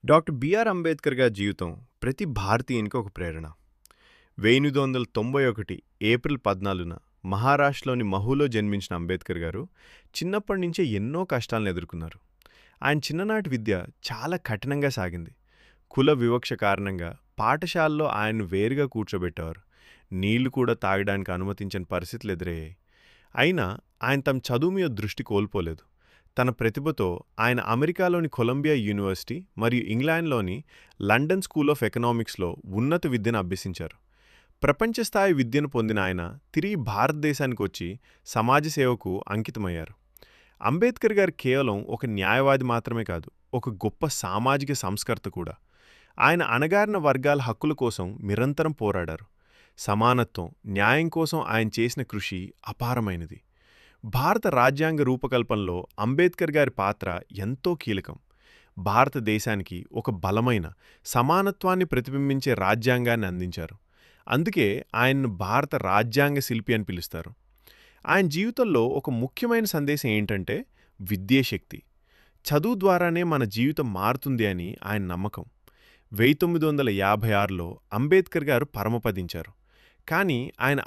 Doctor BR Ambedkar గారి జీవితం ప్రతి భారతీయునికి ఒక ప్రేరణ. 1891 ఏప్రిల్ 14న మహారాష్ట్రలోని మహూలో జన్మించిన అంబేద్కర్ గారు చిన్నప్పటి నుంచే ఎన్నో కష్టాలను ఎదుర్కొన్నారు. ఆయన చిన్ననాటి విద్య చాలా కఠినంగా సాగింది. కుల వివక్ష కారణంగా పాఠశాలలో ఆయన్ను వేరుగా కూర్చోబెట్టేవారు. నీళ్లు కూడా తాగడానికి అనుమతించని పరిస్థితులు ఎదురయ్యాయి. అయినా ఆయన తమ చదువు మీద దృష్టి కోల్పోలేదు. తన ప్రతిభతో ఆయన అమెరికాలోని కొలంబియా యూనివర్సిటీ మరియు ఇంగ్లాండ్లోని లండన్ స్కూల్ ఆఫ్ ఎకనామిక్స్లో ఉన్నత విద్యను అభ్యసించారు. ప్రపంచ స్థాయి విద్యను పొందిన ఆయన తిరిగి భారతదేశానికి వచ్చి సమాజ సేవకు అంకితమయ్యారు. అంబేద్కర్ గారు కేవలం ఒక న్యాయవాది మాత్రమే కాదు, ఒక గొప్ప సామాజిక సంస్కర్త కూడా. ఆయన అణగారిన వర్గాల హక్కుల కోసం నిరంతరం పోరాడారు. సమానత్వం, న్యాయం కోసం ఆయన చేసిన కృషి అపారమైనది. భారత రాజ్యాంగ రూపకల్పనలో అంబేద్కర్ గారి పాత్ర ఎంతో కీలకం. భారతదేశానికి ఒక బలమైన సమానత్వాన్ని ప్రతిబింబించే రాజ్యాంగాన్ని అందించారు. అందుకే ఆయన్ను భారత రాజ్యాంగ శిల్పి అని పిలుస్తారు. ఆయన జీవితంలో ఒక ముఖ్యమైన సందేశం ఏంటంటే విద్యే శక్తి. చదువు ద్వారానే మన జీవితం మారుతుంది అని ఆయన నమ్మకం. 1956లో అంబేద్కర్ గారు పరమపదించారు. కానీ ఆయన